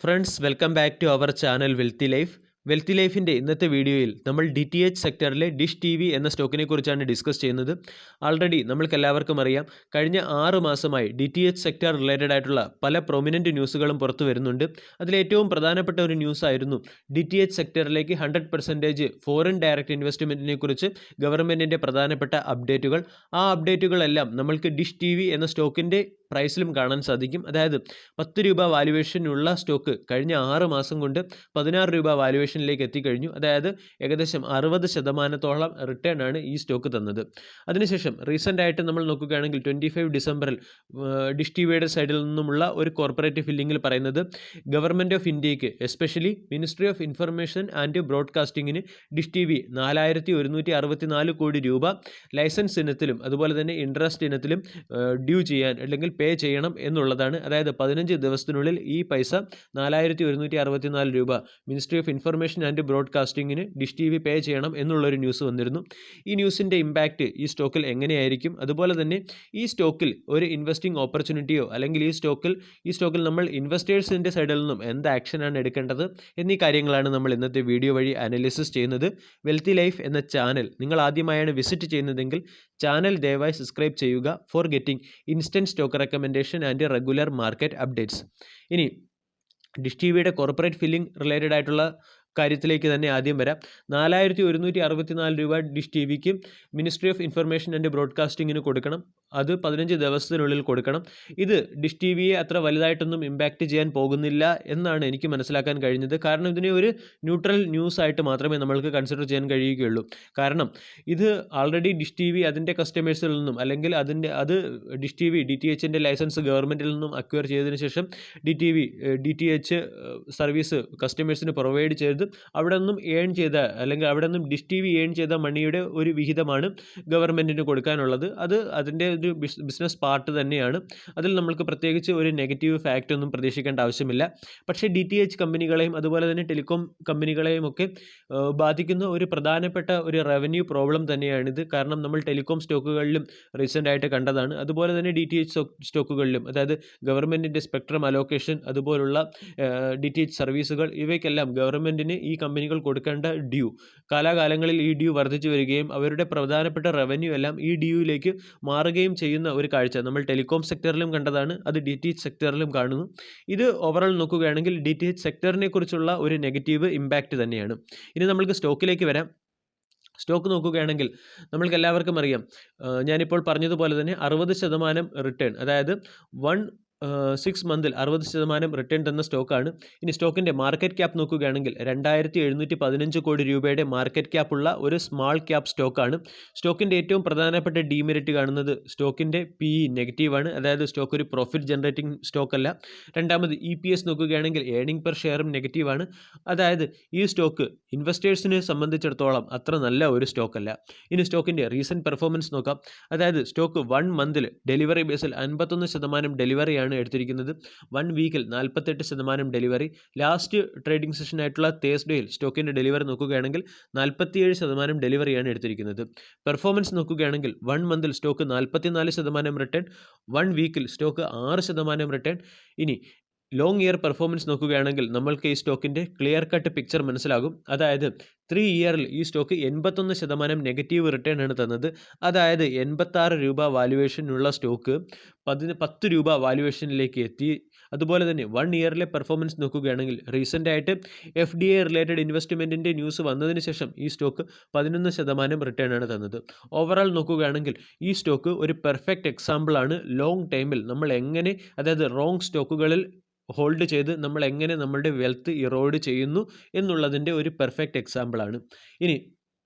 Friends welcome back to our channel wealthy life. Wealthy ലൈഫിൻ്റെ ഇന്നത്തെ വീഡിയോയിൽ നമ്മൾ DTH സെക്ടറിലെ ഡിഷ് TV എന്ന സ്റ്റോക്കിനെ കുറിച്ചാണ് ഡിസ്കസ് ചെയ്യുന്നത്. ആൾറെഡി നമ്മൾക്ക് എല്ലാവർക്കും അറിയാം, കഴിഞ്ഞ 6 മാസമായി DTH സെക്ടർ റിലേറ്റഡ് ആയിട്ടുള്ള പല പ്രൊമിനൻറ്റ് ന്യൂസുകളും പുറത്തു വരുന്നുണ്ട്. അതിലേറ്റവും പ്രധാനപ്പെട്ട ഒരു ന്യൂസ് ആയിരുന്നു DTH സെക്ടറിലേക്ക് 100% ഫോറിൻ ഡയറക്റ്റ് ഇൻവെസ്റ്റ്മെൻറ്റിനെ കുറിച്ച് ഗവൺമെൻറ്റിൻ്റെ പ്രധാനപ്പെട്ട അപ്ഡേറ്റുകൾ. ആ അപ്ഡേറ്റുകളെല്ലാം നമ്മൾക്ക് ഡിഷ് TV എന്ന സ്റ്റോക്കിൻ്റെ പ്രൈസിലും കാണാൻ സാധിക്കും. അതായത് 10 രൂപ വാല്യുവേഷനുള്ള സ്റ്റോക്ക് കഴിഞ്ഞ 6 മാസം കൊണ്ട് 16 രൂപ വാല്യുവേഷനിലേക്ക് എത്തിക്കഴിഞ്ഞു. അതായത് ഏകദേശം 60% റിട്ടേൺ ആണ് ഈ സ്റ്റോക്ക് തന്നത്. അതിനുശേഷം റീസെൻ്റ് ആയിട്ട് നമ്മൾ നോക്കുകയാണെങ്കിൽ 25 ഡിസംബറിൽ ഡിഷ് TVയുടെ സൈഡിൽ നിന്നുമുള്ള ഒരു കോർപ്പറേറ്റ് ഫില്ലിങ്ങിൽ പറയുന്നത് ഗവൺമെൻറ് ഓഫ് ഇന്ത്യക്ക് especially ministry of information and ബ്രോഡ്കാസ്റ്റിങ്ങിന് ഡിഷ് TV 4164 കോടി രൂപ ലൈസൻസ് ഇനത്തിലും അതുപോലെ തന്നെ ഇൻട്രസ്റ്റ് ഇനത്തിലും ഡ്യൂ ചെയ്യാൻ അല്ലെങ്കിൽ പേ ചെയ്യണം എന്നുള്ളതാണ്. അതായത് 15 ദിവസത്തിനുള്ളിൽ ഈ പൈസ 4164 രൂപ മിനിസ്ട്രി ഓഫ് ഇൻഫർമേഷൻ ആൻഡ് ബ്രോഡ്കാസ്റ്റിങ്ങിന് ഡിഷ് TV പേ ചെയ്യണം എന്നുള്ളൊരു ന്യൂസ് വന്നിരുന്നു. ഈ ന്യൂസിൻ്റെ ഇമ്പാക്റ്റ് ഈ സ്റ്റോക്കിൽ എങ്ങനെയായിരിക്കും, അതുപോലെ തന്നെ ഈ സ്റ്റോക്കിൽ ഒരു ഇൻവെസ്റ്റിംഗ് ഓപ്പർച്യൂണിറ്റിയോ അല്ലെങ്കിൽ ഈ സ്റ്റോക്കിൽ നമ്മൾ ഇൻവെസ്റ്റേഴ്സിൻ്റെ സൈഡിൽ നിന്നും എന്ത് ആക്ഷനാണ് എടുക്കേണ്ടത് എന്നീ കാര്യങ്ങളാണ് നമ്മൾ ഇന്നത്തെ വീഡിയോ വഴി അനാലിസിസ് ചെയ്യുന്നത്. വെൽത്തി ലൈഫ് എന്ന ചാനൽ നിങ്ങൾ ആദ്യമായാണ് വിസിറ്റ് ചെയ്യുന്നതെങ്കിൽ ചാനൽ ദയവായി സബ്സ്ക്രൈബ് ചെയ്യുക for getting instant stock recommendation and regular market updates. ഇനി ഡിഷ് TVയുടെ കോർപ്പറേറ്റ് ഫില്ലിംഗ് റിലേറ്റഡ് ആയിട്ടുള്ള കാര്യത്തിലേക്ക് തന്നെ ആദ്യം വരാം. 4164 രൂപ ഡിഷ് TVക്ക് മിനിസ്ട്രി ഓഫ് ഇൻഫർമേഷൻ ആൻഡ് ബ്രോഡ്കാസ്റ്റിങ്ങിന് കൊടുക്കണം. അത് 15 ദിവസത്തിനുള്ളിൽ കൊടുക്കണം. ഇത് ഡിഷ് TVയെ അത്ര വലുതായിട്ടൊന്നും ഇമ്പാക്റ്റ് ചെയ്യാൻ പോകുന്നില്ല എന്നാണ് എനിക്ക് മനസ്സിലാക്കാൻ കഴിഞ്ഞത്. കാരണം ഇതിനെ ഒരു ന്യൂട്രൽ ന്യൂസ് ആയിട്ട് മാത്രമേ നമ്മൾക്ക് കൺസിഡർ ചെയ്യാൻ കഴിയുകയുള്ളൂ. കാരണം ഇത് ആൾറെഡി ഡിഷ് TV അതിൻ്റെ കസ്റ്റമേഴ്സിൽ നിന്നും അല്ലെങ്കിൽ അത് ഡിഷ് TV DTHൻ്റെ ലൈസൻസ് ഗവൺമെൻറ്റിൽ നിന്നും അക്വയർ ചെയ്തതിന് ശേഷം DTH സർവീസ് കസ്റ്റമേഴ്സിന് പ്രൊവൈഡ് ചെയ്ത് അവിടെ നിന്നും അവിടെ നിന്നും ഡിഷ് TV ഏൺ ചെയ്ത മണിയുടെ ഒരു വിഹിതമാണ് ഗവൺമെൻറ്റിന് കൊടുക്കാനുള്ളത്. അത് അതിൻ്റെ ഒരു ബിസിനസ് പാർട്ട് തന്നെയാണ്. അതിൽ നമ്മൾക്ക് പ്രത്യേകിച്ച് ഒരു നെഗറ്റീവ് ഫാക്റ്റ് ഒന്നും പ്രതീക്ഷിക്കേണ്ട ആവശ്യമില്ല. പക്ഷേ DTH കമ്പനികളെയും അതുപോലെ തന്നെ ടെലികോം കമ്പനികളെയും ഒക്കെ ബാധിക്കുന്ന ഒരു പ്രധാനപ്പെട്ട ഒരു റവന്യൂ പ്രോബ്ലം തന്നെയാണിത്. കാരണം നമ്മൾ ടെലികോം സ്റ്റോക്കുകളിലും റീസെൻ്റ് ആയിട്ട് കണ്ടതാണ്. അതുപോലെ തന്നെ DTH സ്റ്റോക്കുകളിലും, അതായത് ഗവൺമെൻറ്റിൻ്റെ സ്പെക്ട്രം അലോക്കേഷൻ അതുപോലുള്ള DTH സർവീസുകൾ, ഇവയ്ക്കെല്ലാം ഗവൺമെൻറ്റിന് ഈ കമ്പനികൾ കൊടുക്കേണ്ട ഡ്യൂ കാലാകാലങ്ങളിൽ ഈ ഡ്യൂ വർദ്ധിച്ചു വരികയും അവരുടെ പ്രധാനപ്പെട്ട റവന്യൂ എല്ലാം ഈ ഡ്യൂയിലേക്ക് മാറുകയും ചെയ്യുന്ന ഒരു കാഴ്ച നമ്മൾ ടെലികോം സെക്ടറിലും കണ്ടതാണ്. അത് DTH സെക്ടറിലും കാണുന്നു. ഇത് ഓവറോൾ നോക്കുകയാണെങ്കിൽ DTH സെക്ടറിനെ കുറിച്ചുള്ള ഒരു നെഗറ്റീവ് ഇമ്പാക്റ്റ് തന്നെയാണ്. ഇനി നമ്മൾക്ക് സ്റ്റോക്കിലേക്ക് വരാം. സ്റ്റോക്ക് നോക്കുകയാണെങ്കിൽ നമ്മൾക്ക് എല്ലാവർക്കും അറിയാം, ഞാനിപ്പോൾ പറഞ്ഞതുപോലെ തന്നെ 60% റിട്ടേൺ, അതായത് 6 മന്തിൽ 60% റിട്ടേൺ തന്ന സ്റ്റോക്കാണ്. ഇനി സ്റ്റോക്കിൻ്റെ മാർക്കറ്റ് ക്യാപ്പ് നോക്കുകയാണെങ്കിൽ 2715 കോടി രൂപയുടെ മാർക്കറ്റ് ക്യാപ്പുള്ള ഒരു സ്മാൾ ക്യാപ്പ് സ്റ്റോക്കാണ്. സ്റ്റോക്കിൻ്റെ ഏറ്റവും പ്രധാനപ്പെട്ട ഡീമെറിറ്റ് കാണുന്നത് സ്റ്റോക്കിൻ്റെ PE നെഗറ്റീവാണ്. അതായത് സ്റ്റോക്ക് ഒരു പ്രോഫിറ്റ് ജനറേറ്റിംഗ് സ്റ്റോക്കല്ല. രണ്ടാമത് EPS നോക്കുകയാണെങ്കിൽ ഏർണിംഗ് പെർ ഷെയറും നെഗറ്റീവാണ്. അതായത് ഈ സ്റ്റോക്ക് ഇൻവെസ്റ്റേഴ്സിനെ സംബന്ധിച്ചിടത്തോളം അത്ര നല്ല ഒരു സ്റ്റോക്കല്ല. ഇനി സ്റ്റോക്കിൻ്റെ റീസെൻറ്റ് പെർഫോമൻസ് നോക്കാം. അതായത് സ്റ്റോക്ക് 1 മന്തിൽ ഡെലിവറി ബേസിൽ 51% ഡെലിവറിയാണ് എടുത്തിരിക്കുന്നത്. 1 വീക്കിൽ 48% ഡെലിവറി. ലാസ്റ്റ് ട്രേഡിംഗ് സെഷൻ ആയിട്ടുള്ള തേഴ്സ്ഡേയിൽ സ്റ്റോക്കിൻ്റെ ഡെലിവറി നോക്കുകയാണെങ്കിൽ 47% ഡെലിവറിയാണ് എടുത്തിരിക്കുന്നത്. പെർഫോമൻസ് നോക്കുകയാണെങ്കിൽ 1 മന്തിൽ സ്റ്റോക്ക് 44% റിട്ടേൺ, 1 വീക്കിൽ സ്റ്റോക്ക് 6% റിട്ടേൺ. ഇനി ലോങ് ഇയർ പെർഫോമൻസ് നോക്കുകയാണെങ്കിൽ നമ്മൾക്ക് ഈ സ്റ്റോക്കിൻ്റെ ക്ലിയർ കട്ട് പിക്ചർ മനസ്സിലാകും. അതായത് 3 ഇയറിൽ ഈ സ്റ്റോക്ക് 81% നെഗറ്റീവ് റിട്ടേൺ ആണ് തന്നത്. അതായത് 86 രൂപ വാല്യുവേഷനുള്ള സ്റ്റോക്ക് 10 രൂപ വാല്യുവേഷനിലേക്ക് എത്തി. അതുപോലെ തന്നെ 1 ഇയറിലെ പെർഫോമൻസ് നോക്കുകയാണെങ്കിൽ റീസെൻ്റ് ആയിട്ട് FDI റിലേറ്റഡ് ഇൻവെസ്റ്റ്മെൻറ്റിൻ്റെ ന്യൂസ് വന്നതിന് ശേഷം ഈ സ്റ്റോക്ക് 11% റിട്ടേൺ ആണ് തന്നത്. ഓവറോൾ നോക്കുകയാണെങ്കിൽ ഈ സ്റ്റോക്ക് ഒരു പെർഫെക്റ്റ് എക്സാമ്പിളാണ് ലോങ് ടൈമിൽ നമ്മൾ എങ്ങനെ, അതായത് റോങ് സ്റ്റോക്കുകളിൽ ഹോൾഡ് ചെയ്ത് നമ്മൾ എങ്ങനെ നമ്മളുടെ വെൽത്ത് ഇറോഡ് ചെയ്യുന്നു എന്നുള്ളതിൻ്റെ ഒരു പെർഫെക്റ്റ് എക്സാമ്പിളാണ്. ഇനി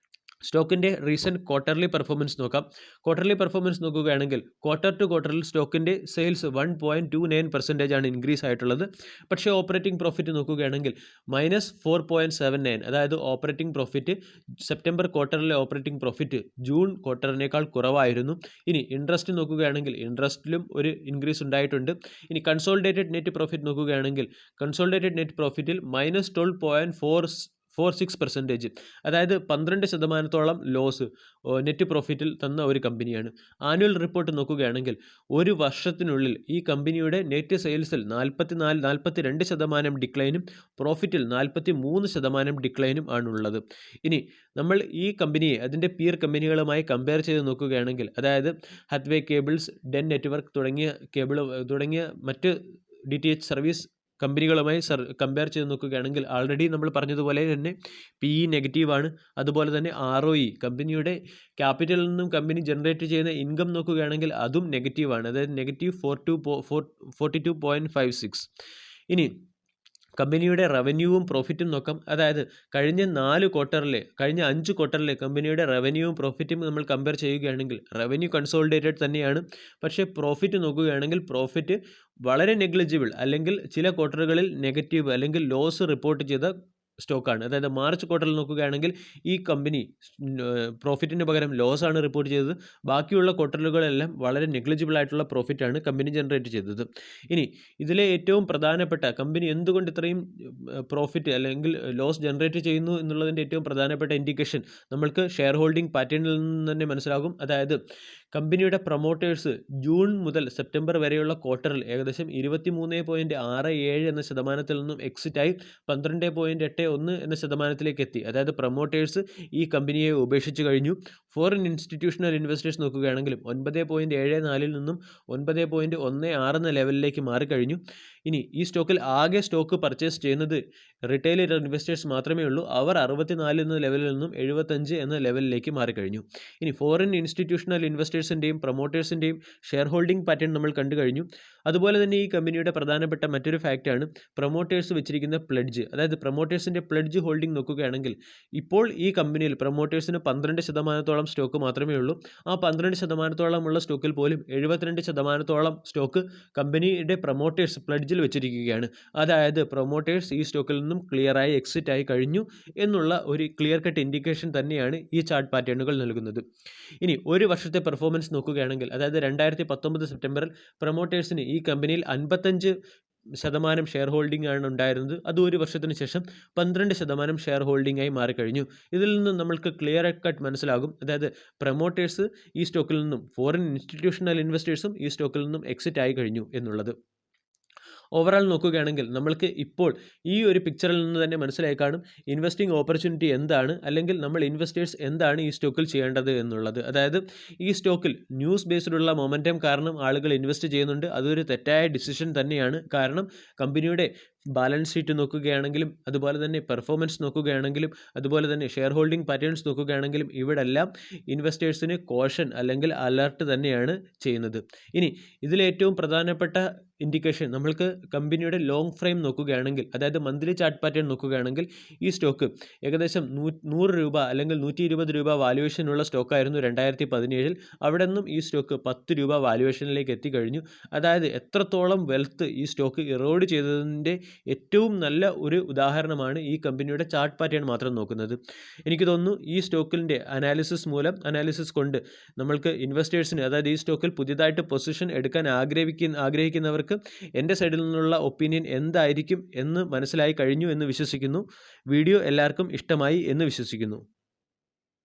സ്റ്റോക്കിൻ്റെ റീസെൻറ്റ് ക്വാർട്ടർലി പെർഫോമൻസ് നോക്കാം. ക്വാർട്ടർലി പെർഫോമൻസ് നോക്കുകയാണെങ്കിൽ ക്വാർട്ടർ ടു ക്വാർട്ടറിൽ സ്റ്റോക്കിൻ്റെ സെയിൽസ് 1.29% ആണ് ഇൻക്രീസ് ആയിട്ടുള്ളത്. പക്ഷേ ഓപ്പറേറ്റിംഗ് പ്രോഫിറ്റ് നോക്കുകയാണെങ്കിൽ -4.79, അതായത് ഓപ്പറേറ്റിംഗ് പ്രോഫിറ്റ് സെപ്റ്റംബർ ക്വാർട്ടറിലെ ഓപ്പറേറ്റിംഗ് പ്രോഫിറ്റ് ജൂൺ ക്വാർട്ടറിനേക്കാൾ കുറവായിരുന്നു. ഇനി ഇൻട്രസ്റ്റ് നോക്കുകയാണെങ്കിൽ ഇൻട്രസ്റ്റിലും ഒരു ഇൻക്രീസ് ഉണ്ടായിട്ടുണ്ട്. ഇനി കൺസോളിഡേറ്റഡ് നെറ്റ് പ്രോഫിറ്റ് നോക്കുകയാണെങ്കിൽ കൺസോളിഡേറ്റഡ് നെറ്റ് പ്രോഫിറ്റിൽ -12.4 46%. അതായത് 12% ലോസ് നെറ്റ് പ്രോഫിറ്റിൽ തന്ന ഒരു കമ്പനിയാണ്. ആനുവൽ റിപ്പോർട്ട് നോക്കുകയാണെങ്കിൽ ഒരു വർഷത്തിനുള്ളിൽ ഈ കമ്പനിയുടെ നെറ്റ് സെയിൽസിൽ 42% ഡിക്ലൈനും പ്രോഫിറ്റിൽ 43% ഡിക്ലൈനും ആണുള്ളത്. ഇനി നമ്മൾ ഈ കമ്പനിയെ അതിൻ്റെ പിയർ കമ്പനികളുമായി കമ്പയർ ചെയ്ത് നോക്കുകയാണെങ്കിൽ, അതായത് ഹാത്വേ കേബിൾസ്, ഡെൻ നെറ്റ്വർക്ക് തുടങ്ങിയ മറ്റ് DTH സർവീസ് കമ്പനികളുമായി കമ്പയർ ചെയ്ത് നോക്കുകയാണെങ്കിൽ ആൾറെഡി നമ്മൾ പറഞ്ഞതുപോലെ തന്നെ PE നെഗറ്റീവാണ്. അതുപോലെ തന്നെ ROE, കമ്പനിയുടെ ക്യാപിറ്റലിൽ നിന്നും കമ്പനി ജനറേറ്റ് ചെയ്യുന്ന ഇൻകം നോക്കുകയാണെങ്കിൽ അതും നെഗറ്റീവാണ്, അതായത് -42.56. ഇനി കമ്പനിയുടെ റവന്യൂവും പ്രോഫിറ്റും നോക്കാം. അതായത് കഴിഞ്ഞ 5 ക്വാർട്ടറിലെ കമ്പനിയുടെ റവന്യൂവും പ്രോഫിറ്റും നമ്മൾ കമ്പയർ ചെയ്യുകയാണെങ്കിൽ റവന്യൂ കൺസോളിഡേറ്റഡ് തന്നെയാണ്. പക്ഷേ പ്രോഫിറ്റ് നോക്കുകയാണെങ്കിൽ പ്രോഫിറ്റ് വളരെ നെഗ്ലിജിബിൾ, അല്ലെങ്കിൽ ചില ക്വാർട്ടറുകളിൽ നെഗറ്റീവ് അല്ലെങ്കിൽ ലോസ് റിപ്പോർട്ട് ചെയ്ത സ്റ്റോക്കാണ്. അതായത് മാർച്ച് ക്വാർട്ടറിൽ നോക്കുകയാണെങ്കിൽ ഈ കമ്പനി പ്രോഫിറ്റിന് പകരം ലോസ് ആണ് റിപ്പോർട്ട് ചെയ്തത്. ബാക്കിയുള്ള ക്വാർട്ടറുകളെല്ലാം വളരെ നെഗ്ലിജിബിൾ ആയിട്ടുള്ള പ്രോഫിറ്റാണ് കമ്പനി ജനറേറ്റ് ചെയ്തത്. ഇനി ഇതിലെ ഏറ്റവും പ്രധാനപ്പെട്ട കമ്പനി എന്തുകൊണ്ട് ഇത്രയും പ്രോഫിറ്റ് അല്ലെങ്കിൽ ലോസ് ജനറേറ്റ് ചെയ്യുന്നു എന്നുള്ളതിൻ്റെ ഏറ്റവും പ്രധാനപ്പെട്ട ഇൻഡിക്കേഷൻ നമ്മൾക്ക് ഷെയർ ഹോൾഡിംഗ് പാറ്റേണിൽ നിന്ന് തന്നെ മനസ്സിലാകും. അതായത് കമ്പനിയുടെ പ്രൊമോട്ടേഴ്സ് ജൂൺ മുതൽ സെപ്റ്റംബർ വരെയുള്ള ക്വാർട്ടറിൽ ഏകദേശം 23.67 എന്ന ശതമാനത്തിൽ നിന്നും എക്സിറ്റായി 12.81 എന്ന ശതമാനത്തിലേക്ക് എത്തി. അതായത് പ്രൊമോട്ടേഴ്സ് ഈ കമ്പനിയെ ഉപേക്ഷിച്ച് കഴിഞ്ഞു. ഫോറിൻ ഇൻസ്റ്റിറ്റ്യൂഷണൽ ഇൻവെസ്റ്റേഴ്സ് നോക്കുകയാണെങ്കിലും 9.74 നിന്നും 9.16 എന്ന ലെവലിലേക്ക് മാറിക്കഴിഞ്ഞു. ഇനി ഈ സ്റ്റോക്കിൽ ആകെ സ്റ്റോക്ക് പർച്ചേസ് ചെയ്യുന്നത് റിറ്റെയിൽ ഇൻവെസ്റ്റേഴ്സ് മാത്രമേ ഉള്ളൂ. അവർ 64 എന്ന ലെവലിൽ നിന്നും 75 എന്ന ലെവലിലേക്ക് മാറിക്കഴിഞ്ഞു. ഇനി ഫോറിൻ ഇൻസ്റ്റിറ്റ്യൂഷണൽ ഇൻവെസ്റ്റേഴ്സിൻ്റെയും പ്രൊമോട്ടേഴ്സിൻ്റെയും ഷെയർ ഹോൾഡിംഗ് പാറ്റേൺ നമ്മൾ കണ്ടു കഴിഞ്ഞു. അതുപോലെ തന്നെ ഈ കമ്പനിയുടെ പ്രധാനപ്പെട്ട മറ്റൊരു ഫാക്റ്റാണ് പ്രൊമോട്ടേഴ്സ് വെച്ചിരിക്കുന്ന പ്ലെഡ്ജ്. അതായത് പ്രൊമോട്ടേഴ്സിൻ്റെ പ്ലെഡ്ജ് ഹോൾഡിംഗ് നോക്കുകയാണെങ്കിൽ ഇപ്പോൾ ഈ കമ്പനിയിൽ പ്രൊമോട്ടേഴ്സിന് 12% സ്റ്റോക്ക് മാത്രമേ ഉള്ളൂ. ആ 12% ഉള്ള സ്റ്റോക്കിൽ പോലും 72% സ്റ്റോക്ക് കമ്പനിയുടെ പ്രൊമോട്ടേഴ്സ് പ്ലെഡ്ജിൽ വെച്ചിരിക്കുകയാണ്. അതായത് പ്രൊമോട്ടേഴ്സ് ഈ സ്റ്റോക്കിൽ നിന്നും ക്ലിയറായി എക്സിറ്റ് ആയി കഴിഞ്ഞു എന്നുള്ള ഒരു ക്ലിയർ കട്ട് ഇൻഡിക്കേഷൻ തന്നെയാണ് ഈ ചാർട്ട് പാറ്റേണുകൾ നൽകുന്നത്. ഇനി ഒരു വർഷത്തെ പെർഫോമൻസ് നോക്കുകയാണെങ്കിൽ, അതായത് 2019 സെപ്റ്റംബറിൽ പ്രൊമോട്ടേഴ്സിന് ഈ കമ്പനിയിൽ 55% ഷെയർ ഹോൾഡിംഗ് ആണ് ഉണ്ടായിരുന്നത്. അത് ഒരു വർഷത്തിന് ശേഷം 12% ഷെയർ ഹോൾഡിംഗ് ആയി മാറിക്കഴിഞ്ഞു. ഇതിൽ നിന്നും നമ്മൾക്ക് ക്ലിയർ കട്ട് മനസ്സിലാകും, അതായത് പ്രൊമോട്ടേഴ്സ് ഈ സ്റ്റോക്കിൽ നിന്നും ഫോറിൻ ഇൻസ്റ്റിറ്റ്യൂഷണൽ ഇൻവെസ്റ്റേഴ്സും ഈ സ്റ്റോക്കിൽ നിന്നും എക്സിറ്റ് ആയി കഴിഞ്ഞു എന്നുള്ളത്. ഓവറാൾ നോക്കുകയാണെങ്കിൽ നമ്മൾക്ക് ഇപ്പോൾ ഈ ഒരു പിക്ചറിൽ നിന്ന് തന്നെ മനസ്സിലായി കാണും ഇൻവെസ്റ്റിംഗ് ഓപ്പർച്യൂണിറ്റി എന്താണ്, അല്ലെങ്കിൽ നമ്മൾ ഇൻവെസ്റ്റേഴ്സ് എന്താണ് ഈ സ്റ്റോക്കിൽ ചെയ്യേണ്ടത് എന്നുള്ളത്. അതായത് ഈ സ്റ്റോക്കിൽ ന്യൂസ് ബേസ്ഡുള്ള മൊമെൻറ്റം കാരണം ആളുകൾ ഇൻവെസ്റ്റ് ചെയ്യുന്നുണ്ട്. അതൊരു തെറ്റായ ഡിസിഷൻ തന്നെയാണ്. കാരണം കമ്പനിയുടെ ബാലൻസ് ഷീറ്റ് നോക്കുകയാണെങ്കിലും, അതുപോലെ തന്നെ പെർഫോമൻസ് നോക്കുകയാണെങ്കിലും, അതുപോലെ തന്നെ ഷെയർ ഹോൾഡിംഗ് പാറ്റേൺസ് നോക്കുകയാണെങ്കിലും ഇവിടെല്ലാം ഇൻവെസ്റ്റേഴ്സിന് കോഷൻ അല്ലെങ്കിൽ അലർട്ട് തന്നെയാണ് ചെയ്യുന്നത്. ഇനി ഇതിലേറ്റവും പ്രധാനപ്പെട്ട ഇൻഡിക്കേഷൻ നമ്മൾക്ക് കമ്പനിയുടെ ലോങ് ഫ്രെയിം നോക്കുകയാണെങ്കിൽ, അതായത് മന്ത്ലി ചാർട്ട് പാറ്റേൺ നോക്കുകയാണെങ്കിൽ ഈ സ്റ്റോക്ക് ഏകദേശം 100 രൂപ അല്ലെങ്കിൽ 120 രൂപ വാല്യുവേഷനുള്ള സ്റ്റോക്കായിരുന്നു 2017. അവിടെ നിന്നും ഈ സ്റ്റോക്ക് 10 രൂപ വാല്യുവേഷനിലേക്ക് എത്തിക്കഴിഞ്ഞു. അതായത് എത്രത്തോളം വെൽത്ത് ഈ സ്റ്റോക്ക് ഇറോഡ് ചെയ്തതിൻ്റെ ഏറ്റവും നല്ല ഒരു ഉദാഹരണമാണ് ഈ കമ്പനിയുടെ ചാർട്ട് പാറ്റേൺ മാത്രം നോക്കുന്നത്. എനിക്ക് തോന്നുന്നു ഈ സ്റ്റോക്കിൻ്റെ അനാലിസിസ് കൊണ്ട് നമ്മൾക്ക് ഇൻവെസ്റ്റേഴ്സിന്, അതായത് ഈ സ്റ്റോക്കിൽ പുതിയതായിട്ട് പൊസിഷൻ എടുക്കാൻ ആഗ്രഹിക്കുന്നവർക്ക് എൻ്റെ സൈഡിൽ നിന്നുള്ള ഒപ്പീനിയൻ എന്തായിരിക്കും എന്ന് മനസ്സിലായി കഴിഞ്ഞു എന്ന് വിശ്വസിക്കുന്നു. വീഡിയോ എല്ലാവർക്കും ഇഷ്ടമായി എന്ന് വിശ്വസിക്കുന്നു.